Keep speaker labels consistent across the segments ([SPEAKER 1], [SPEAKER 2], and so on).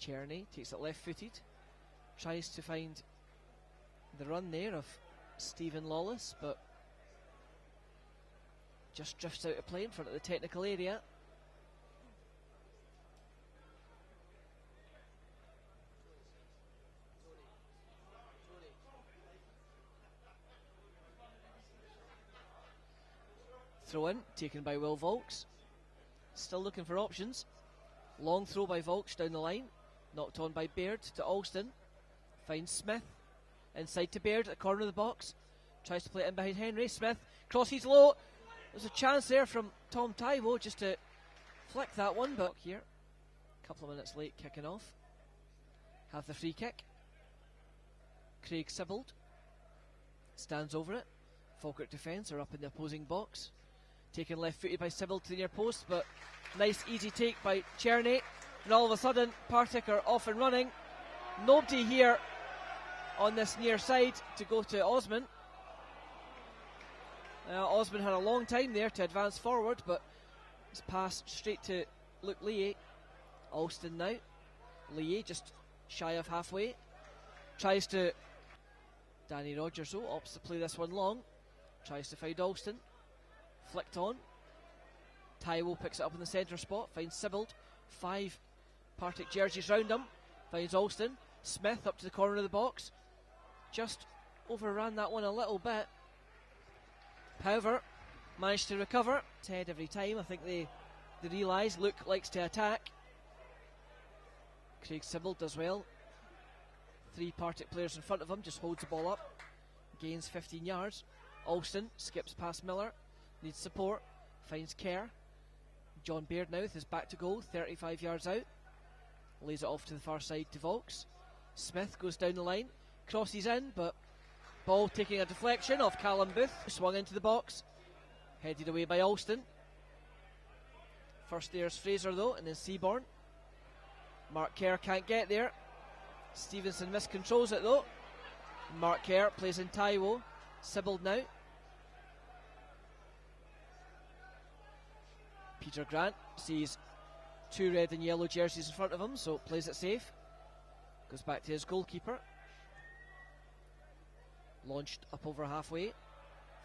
[SPEAKER 1] Czerny takes it left-footed, tries to find the run there of Stephen Lawless, but just drifts out of play in front of the technical area. Throw in, taken by Will Volks. Still looking for options. Long throw by Volks down the line. Knocked on by Baird to Alston. Finds Smith. Inside to Baird at the corner of the box. Tries to play it in behind Henry. Smith crosses low. There's a chance there from Tom Taiwo just to flick that one, but here, a couple of minutes late kicking off. Have the free kick. Craig Sibbald stands over it. Falkirk defence are up in the opposing box. Taken left-footed by Sibbald to the near post, but nice easy take by Czerny. And all of a sudden, Partick are off and running. Nobody here on this near side to go to Osman. Osman had a long time there to advance forward, but it's passed straight to Luke Lee. Alston now. Lee just shy of halfway. Tries to... Danny Rogers opts to play this one long. Tries to find Alston. Flicked on. Taiwo picks it up in the centre spot. Finds Sibbald. 5 Partick jerseys round him. Finds Alston. Smith up to the corner of the box. Just overran that one a little bit. However, managed to recover. It's head every time. I think they realise Luke likes to attack. Craig Sibbald does well. 3 Partick players in front of him. Just holds the ball up. Gains 15 yards. Alston skips past Miller. Needs support. Finds Kerr. John Baird now with his back to goal. 35 yards out. Lays it off to the far side to Volks. Smith goes down the line. Crosses in, but ball taking a deflection off Callum Booth. Swung into the box. Headed away by Alston. First there's Fraser though, and then Seaborn. Mark Kerr can't get there. Stevenson miscontrols it though. Mark Kerr plays in Taiwo. Sibbald now. Peter Grant sees 2 red and yellow jerseys in front of him, so plays it safe. Goes back to his goalkeeper. Launched up over halfway.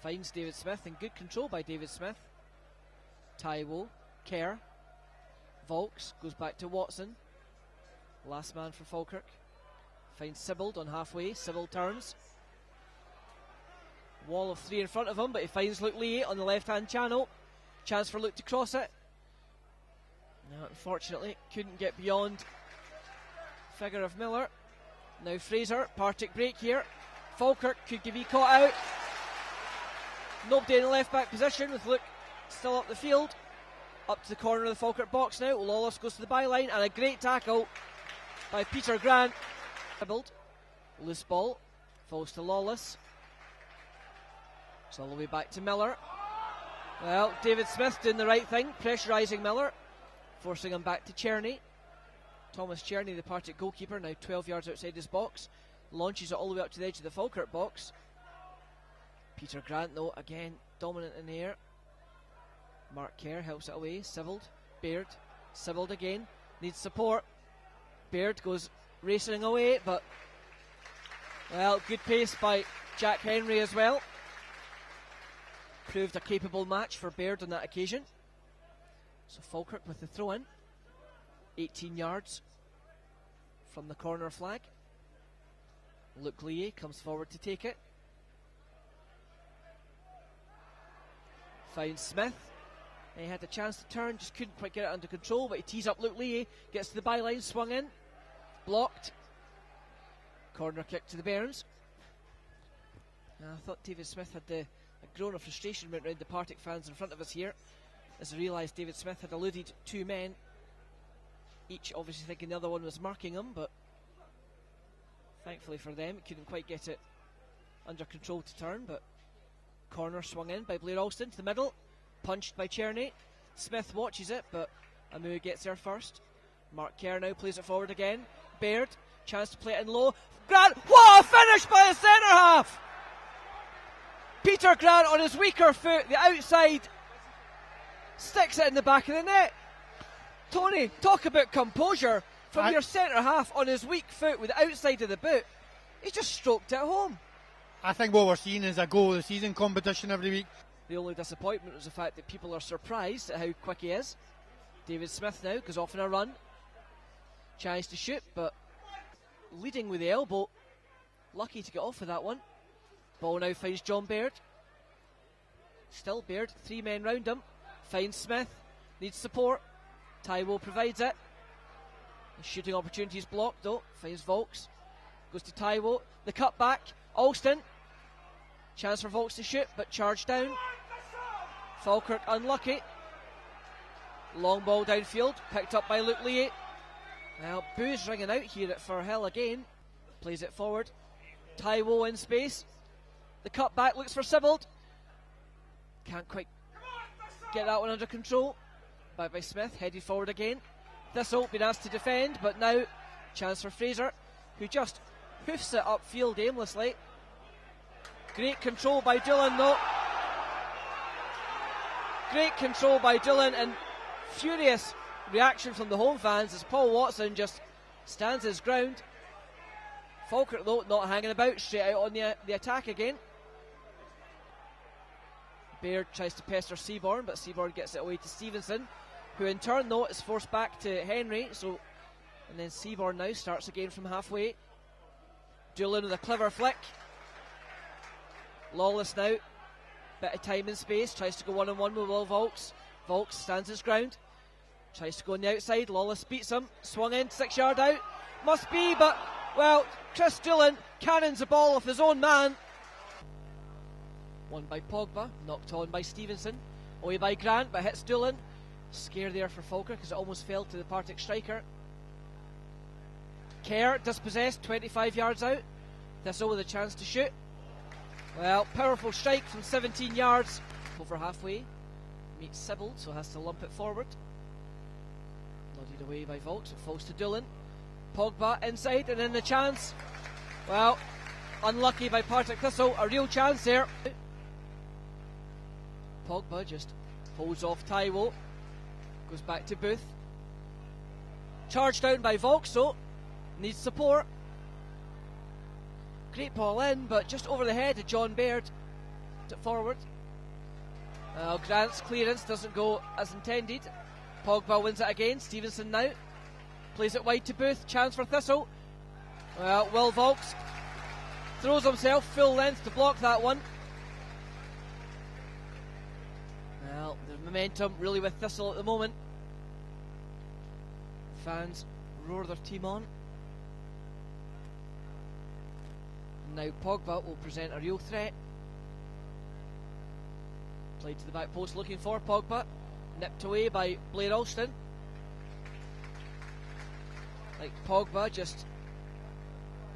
[SPEAKER 1] Finds David Smith, in good control by David Smith. Taiwo, Kerr. Volks goes back to Watson. Last man for Falkirk. Finds Sibbald on halfway. Sibbald turns. Wall of 3 in front of him, but he finds Luke Lee on the left-hand channel. Chance for Luke to cross it. No, unfortunately, couldn't get beyond figure of Miller. Now Fraser, Partick break here. Falkirk could be caught out. Nobody in the left-back position with Luke still up the field. Up to the corner of the Falkirk box now. Lawless goes to the byline, and a great tackle by Peter Grant. Loose ball. Falls to Lawless. It's all the way back to Miller. Well, David Smith doing the right thing, pressurising Miller, forcing him back to Czerny. Thomas Czerny, the Partick goalkeeper, now 12 yards outside his box. Launches it all the way up to the edge of the Falkirk box. Peter Grant, though, again, dominant in the air. Mark Kerr helps it away. Sibbald, Baird, Sibbald again, needs support. Baird goes racing away, but, well, good pace by Jack Henry as well. Proved a capable match for Baird on that occasion. So Falkirk with the throw in. 18 yards from the corner flag. Luke Lee comes forward to take it. Finds Smith. He had a chance to turn, just couldn't quite get it under control, but he tees up Luke Lee, gets to the byline, swung in, blocked. Corner kick to the Bairns. I thought David Smith had a groan of frustration went round the Partick fans in front of us here, as I realised David Smith had eluded 2 men, each obviously thinking the other one was marking him, but thankfully for them, he couldn't quite get it under control to turn. But corner swung in by Blair Alston to the middle, punched by Czerny. Smith watches it, but Amu gets there first. Mark Kerr now plays it forward again. Baird, chance to play it in low. Grant, what a finish by the centre half! Peter Grant on his weaker foot, the outside, sticks it in the back of the net. Tony, talk about composure. from your centre half on his weak foot with the outside of the boot. He's just stroked it home.
[SPEAKER 2] I think what we're seeing is a goal of the season competition every week.
[SPEAKER 1] The only disappointment was the fact that people are surprised at how quick he is. David Smith now goes off on a run. Chance to shoot, but leading with the elbow. Lucky to get off with that one. Ball now finds John Baird. Still Baird, 3 men round him. Finds Smith, needs support. Taiwo provides it. The shooting opportunity is blocked though. Finds Volks. Goes to Taiwo. The cut back. Alston. Chance for Volks to shoot, but charged down. Falkirk unlucky. Long ball downfield, picked up by Luke Lee. Well, boos ringing out here at Firhill again. Plays it forward. Taiwo in space. The cut back looks for Sibbald. Can't quite get that one under control. Back by Smith, headed forward again. Thistle been asked to defend, but now chance for Fraser, who just hoofs it upfield aimlessly. Great control by Dillon though. Great control by Dillon, and furious reaction from the home fans as Paul Watson just stands his ground. Falkirk though not hanging about, straight out on the attack again. Baird tries to pester Seaborn, but Seaborn gets it away to Stevenson, who in turn though is forced back to Henry. So, and then Seaborn now starts again from halfway. Dillon with a clever flick. Lawless now, bit of time and space, tries to go one-on-one with Will Volks. Volks stands his ground, tries to go on the outside. Lawless beats him, swung in, 6 yard out. Must be, but, well, Chris Dillon cannons the ball off his own man. Won by Pogba, knocked on by Stevenson. Away by Grant, but hits Dillon. Scare there for Falkirk because it almost fell to the Partick striker. Kerr dispossessed, 25 yards out. Thistle with a chance to shoot. Well, powerful strike from 17 yards. Over halfway. Meets Sibbald, so has to lump it forward. Nodded away by Volks, it falls to Dillon. Pogba inside, and then the chance. Well, unlucky by Partick Thistle, a real chance there. Pogba just holds off Taiwo. Goes back to Booth. Charged down by Volks, so needs support. Great ball in, but just over the head of John Baird. To forward. Grant's clearance doesn't go as intended. Pogba wins it again. Stevenson now plays it wide to Booth. Chance for Thistle. Well, Will Volks throws himself full length to block that one. Well, the momentum really with Thistle at the moment. Fans roar their team on. Now Pogba will present a real threat. Played to the back post looking for Pogba. Nipped away by Blair Alston. Like Pogba, just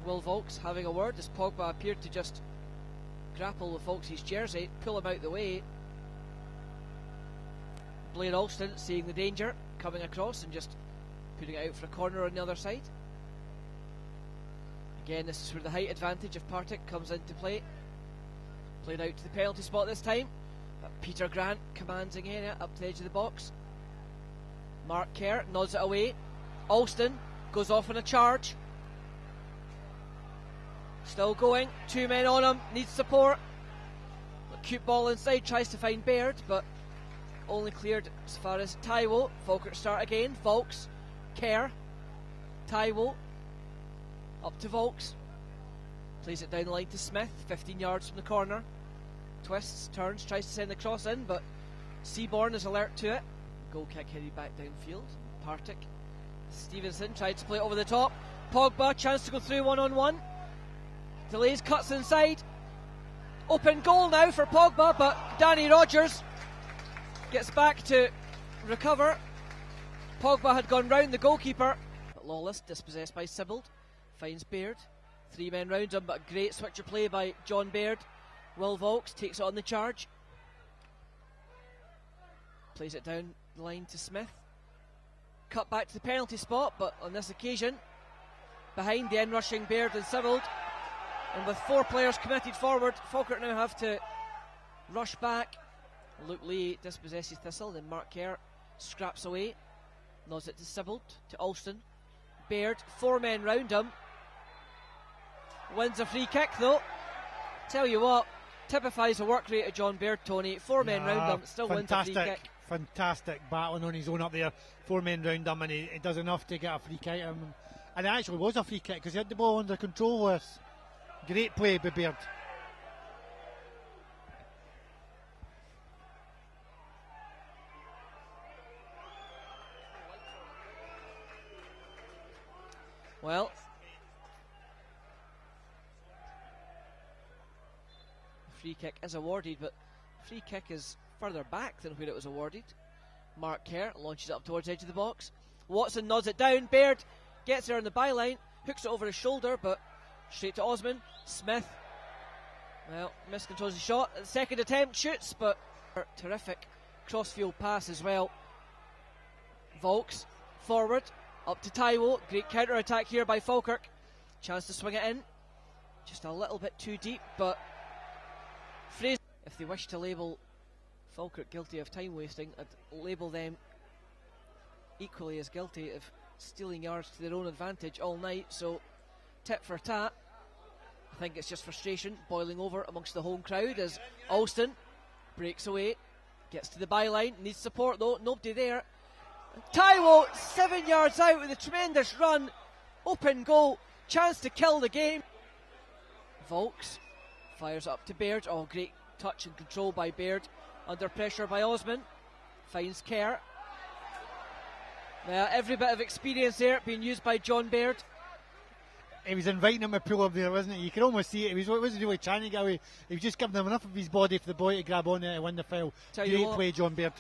[SPEAKER 1] Will Volks having a word as Pogba appeared to just grapple with Volks' jersey, pull him out the way. Blair Alston seeing the danger coming across and just putting it out for a corner on the other side. Again, this is where the height advantage of Partick comes into play. Played out to the penalty spot this time. But Peter Grant commanding area up to the edge of the box. Mark Kerr nods it away. Alston goes off on a charge. Still going, 2 men on him, needs support. Cute ball inside, tries to find Baird, but only cleared as far as Taiwo. Falkirk start again. Volks, Kerr, Taiwo, up to Volks. Plays it down the line to Smith, 15 yards from the corner. Twists, turns, tries to send the cross in, but Seaborn is alert to it. Goal kick headed back downfield. Partick. Stevenson tried to play it over the top. Pogba, chance to go through one-on-one. Delays, cuts inside. Open goal now for Pogba, but Danny Rogers gets back to recover. Pogba had gone round the goalkeeper, but Lawless dispossessed by Sibbald. Finds Baird. 3 men round him, but a great switcher play by John Baird. Will Volks takes it on the charge. Plays it down the line to Smith. Cut back to the penalty spot, but on this occasion, behind the in-rushing Baird and Sibbald. And with 4 players committed forward, Falkirk now have to rush back. Luke Lee dispossesses Thistle, then Mark Kerr scraps away. Nods it to Sibbald, to Alston. Baird, 4 men round him. Wins a free kick though. Tell you what, typifies the work rate of John Baird, Tony. 4 men round him, still wins a free kick.
[SPEAKER 2] Fantastic battling on his own up there. 4 men round him, and he does enough to get a free kick. And it actually was a free kick because he had the ball under control with us. Great play by Baird.
[SPEAKER 1] Well, free kick is awarded, but free kick is further back than where it was awarded. Mark Kerr launches it up towards the edge of the box. Watson nods it down. Baird gets there on the byline, hooks it over his shoulder, but straight to Osman. Smith, well, miscontrols the shot. The second attempt, shoots, but terrific crossfield pass as well. Volks forward, up to Taiwo. Great counter attack here by Falkirk. Chance to swing it in. Just a little bit too deep, but Fraser, if they wish to label Falkirk guilty of time wasting, I'd label them equally as guilty of stealing yards to their own advantage all night. So tit for tat. I think it's just frustration boiling over amongst the home crowd as Alston breaks away, gets to the byline, needs support though, nobody there. Taiwo 7 yards out with a tremendous run, open goal, chance to kill the game. Volks fires up to Baird. Oh, great touch and control by Baird, under pressure by Osman, finds Kerr. Every bit of experience there being used by John Baird.
[SPEAKER 2] He was inviting him to pull up there, wasn't he? You could almost see it. He wasn't really trying to get away. He was just giving him enough of his body for the boy to grab on there to win the foul. Great play, John Baird.